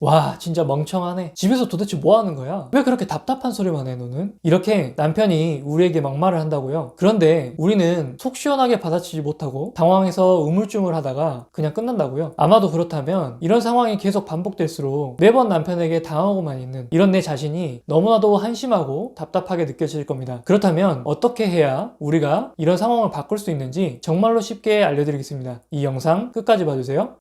와, 진짜 멍청하네. 집에서 도대체 뭐 하는 거야? 왜 그렇게 답답한 소리만 해, 너는? 이렇게 남편이 우리에게 막말을 한다고요. 그런데 우리는 속 시원하게 받아치지 못하고 당황해서 우물쭈물 하다가 그냥 끝난다고요. 아마도 그렇다면 이런 상황이 계속 반복될수록 매번 남편에게 당하고만 있는 이런 내 자신이 너무나도 한심하고 답답하게 느껴질 겁니다. 그렇다면 어떻게 해야 우리가 이런 상황을 바꿀 수 있는지 정말로 쉽게 알려드리겠습니다. 이 영상 끝까지 봐주세요.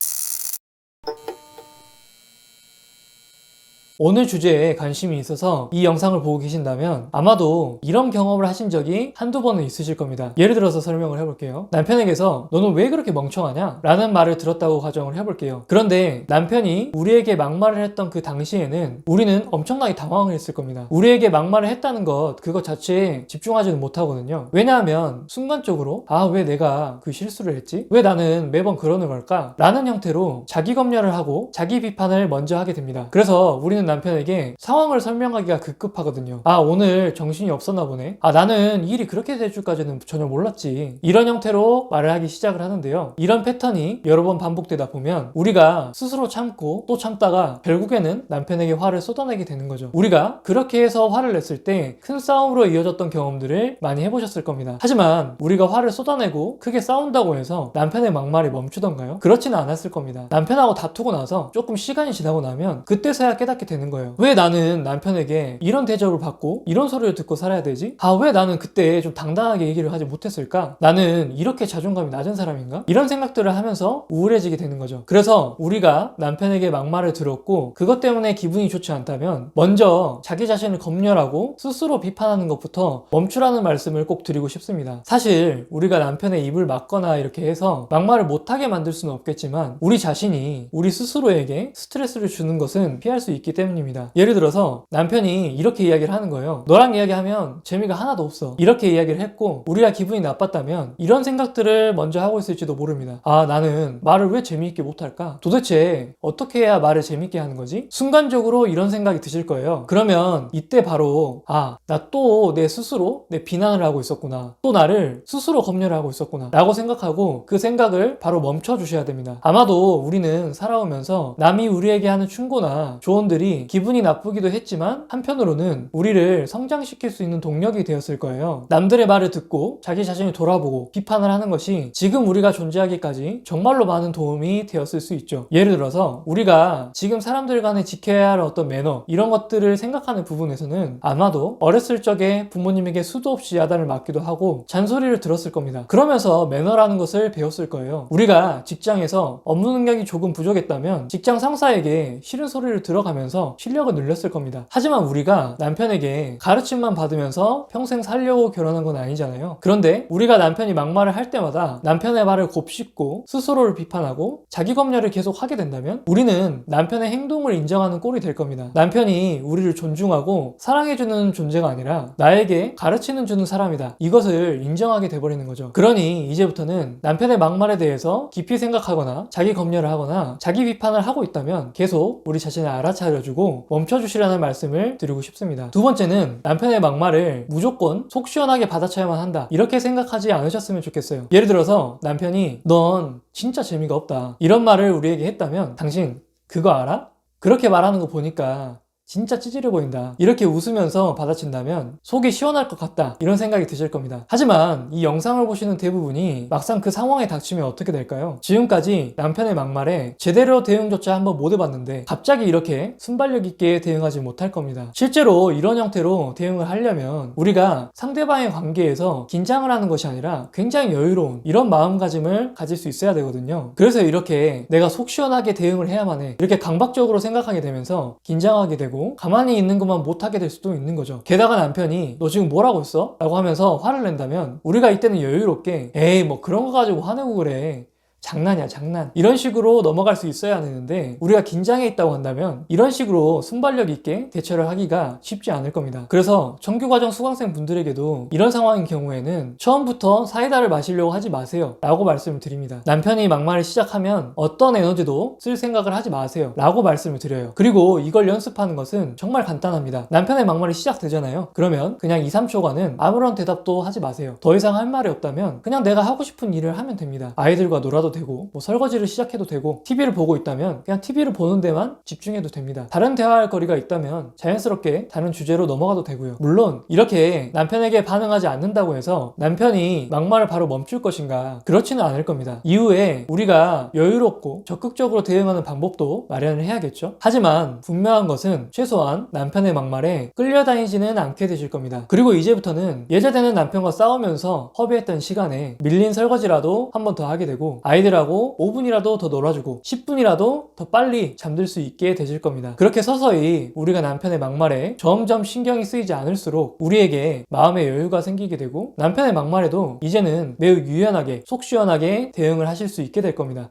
오늘 주제에 관심이 있어서 이 영상을 보고 계신다면 아마도 이런 경험을 하신 적이 한두 번은 있으실 겁니다. 예를 들어서 설명을 해볼게요. 남편에게서 너는 왜 그렇게 멍청하냐? 라는 말을 들었다고 가정을 해볼게요. 그런데 남편이 우리에게 막말을 했던 그 당시에는 우리는 엄청나게 당황을 했을 겁니다. 우리에게 막말을 했다는 그것 자체에 집중하지는 못하거든요. 왜냐하면 순간적으로 왜 내가 그 실수를 했지? 왜 나는 매번 그러는 걸까? 라는 형태로 자기 검열을 하고 자기 비판을 먼저 하게 됩니다. 그래서 우리는 남편에게 상황을 설명하기가 급급하거든요. 오늘 정신이 없었나 보네. 나는 일이 그렇게 될 줄까지는 전혀 몰랐지. 이런 형태로 말을 하기 시작을 하는데요. 이런 패턴이 여러 번 반복되다 보면 우리가 스스로 참고 또 참다가 결국에는 남편에게 화를 쏟아내게 되는 거죠. 우리가 그렇게 해서 화를 냈을 때 큰 싸움으로 이어졌던 경험들을 많이 해보셨을 겁니다. 하지만 우리가 화를 쏟아내고 크게 싸운다고 해서 남편의 막말이 멈추던가요? 그렇지는 않았을 겁니다. 남편하고 다투고 나서 조금 시간이 지나고 나면 그때서야 깨닫게 되는 거예요. 왜 나는 남편에게 이런 대접을 받고 이런 소리를 듣고 살아야 되지? 왜 나는 그때 좀 당당하게 얘기를 하지 못했을까? 나는 이렇게 자존감이 낮은 사람인가? 이런 생각들을 하면서 우울해지게 되는 거죠. 그래서 우리가 남편에게 막말을 들었고 그것 때문에 기분이 좋지 않다면 먼저 자기 자신을 검열하고 스스로 비판하는 것부터 멈추라는 말씀을 꼭 드리고 싶습니다. 사실 우리가 남편의 입을 막거나 이렇게 해서 막말을 못하게 만들 수는 없겠지만 우리 자신이 우리 스스로에게 스트레스를 주는 것은 피할 수 있기 때문입니다. 예를 들어서 남편이 이렇게 이야기를 하는 거예요. 너랑 이야기하면 재미가 하나도 없어. 이렇게 이야기를 했고 우리가 기분이 나빴다면 이런 생각들을 먼저 하고 있을지도 모릅니다. 나는 말을 왜 재미있게 못할까? 도대체 어떻게 해야 말을 재미있게 하는 거지? 순간적으로 이런 생각이 드실 거예요. 그러면 이때 바로 나 또 내 스스로 내 비난을 하고 있었구나. 또 나를 스스로 검열을 하고 있었구나 라고 생각하고 그 생각을 바로 멈춰 주셔야 됩니다. 아마도 우리는 살아오면서 남이 우리에게 하는 충고나 조언들이 기분이 나쁘기도 했지만 한편으로는 우리를 성장시킬 수 있는 동력이 되었을 거예요. 남들의 말을 듣고 자기 자신을 돌아보고 비판을 하는 것이 지금 우리가 존재하기까지 정말로 많은 도움이 되었을 수 있죠. 예를 들어서 우리가 지금 사람들 간에 지켜야 할 어떤 매너 이런 것들을 생각하는 부분에서는 아마도 어렸을 적에 부모님에게 수도 없이 야단을 맞기도 하고 잔소리를 들었을 겁니다. 그러면서 매너라는 것을 배웠을 거예요. 우리가 직장에서 업무 능력이 조금 부족했다면 직장 상사에게 싫은 소리를 들어가면서 실력을 늘렸을 겁니다. 하지만 우리가 남편에게 가르침만 받으면서 평생 살려고 결혼한 건 아니잖아요. 그런데 우리가 남편이 막말을 할 때마다 남편의 말을 곱씹고 스스로를 비판하고 자기 검열을 계속 하게 된다면 우리는 남편의 행동을 인정하는 꼴이 될 겁니다. 남편이 우리를 존중하고 사랑해주는 존재가 아니라 나에게 가르치는 주는 사람이다. 이것을 인정하게 돼버리는 거죠. 그러니 이제부터는 남편의 막말에 대해서 깊이 생각하거나 자기 검열을 하거나 자기 비판을 하고 있다면 계속 우리 자신을 알아차려주고 멈춰주시라는 말씀을 드리고 싶습니다. 두 번째는 남편의 막말을 무조건 속 시원하게 받아쳐야만 한다. 이렇게 생각하지 않으셨으면 좋겠어요. 예를 들어서 남편이 넌 진짜 재미가 없다. 이런 말을 우리에게 했다면 당신 그거 알아? 그렇게 말하는 거 보니까 진짜 찌질해 보인다. 이렇게 웃으면서 받아친다면 속이 시원할 것 같다. 이런 생각이 드실 겁니다. 하지만 이 영상을 보시는 대부분이 막상 그 상황에 닥치면 어떻게 될까요? 지금까지 남편의 막말에 제대로 대응조차 한번 못 해봤는데 갑자기 이렇게 순발력 있게 대응하지 못할 겁니다. 실제로 이런 형태로 대응을 하려면 우리가 상대방의 관계에서 긴장을 하는 것이 아니라 굉장히 여유로운 이런 마음가짐을 가질 수 있어야 되거든요. 그래서 이렇게 내가 속 시원하게 대응을 해야만 해. 이렇게 강박적으로 생각하게 되면서 긴장하게 되고 가만히 있는 것만 못하게 될 수도 있는 거죠. 게다가 남편이 너 지금 뭐라고 했어? 라고 하면서 화를 낸다면 우리가 이때는 여유롭게 에이 뭐 그런 거 가지고 화내고 그래. 장난이야 장난. 이런 식으로 넘어갈 수 있어야 되는데 우리가 긴장해 있다고 한다면 이런 식으로 순발력 있게 대처를 하기가 쉽지 않을 겁니다. 그래서 정규과정 수강생 분들에게도 이런 상황인 경우에는 처음부터 사이다를 마시려고 하지 마세요 라고 말씀을 드립니다. 남편이 막말을 시작하면 어떤 에너지도 쓸 생각을 하지 마세요 라고 말씀을 드려요. 그리고 이걸 연습하는 것은 정말 간단합니다. 남편의 막말이 시작되잖아요. 그러면 그냥 2, 3초간은 아무런 대답도 하지 마세요. 더 이상 할 말이 없다면 그냥 내가 하고 싶은 일을 하면 됩니다. 아이들과 놀아도 나가도 되고 뭐 설거지를 시작해도 되고 TV를 보고 있다면 그냥 TV를 보는 데만 집중해도 됩니다. 다른 대화할 거리가 있다면 자연스럽게 다른 주제로 넘어가도 되고요. 물론 이렇게 남편에게 반응하지 않는다고 해서 남편이 막말을 바로 멈출 것인가? 그렇지는 않을 겁니다. 이후에 우리가 여유롭고 적극적으로 대응하는 방법도 마련을 해야겠죠. 하지만 분명한 것은 최소한 남편의 막말에 끌려다니지는 않게 되실 겁니다. 그리고 이제부터는 예제되는 남편과 싸우면서 허비했던 시간에 밀린 설거지라도 한 번 더 하게 되고 아이들하고 5분이라도 더 놀아주고 10분이라도 더 빨리 잠들 수 있게 되실 겁니다. 그렇게 서서히 우리가 남편의 막말에 점점 신경이 쓰이지 않을수록 우리에게 마음의 여유가 생기게 되고 남편의 막말에도 이제는 매우 유연하게 속 시원하게 대응을 하실 수 있게 될 겁니다.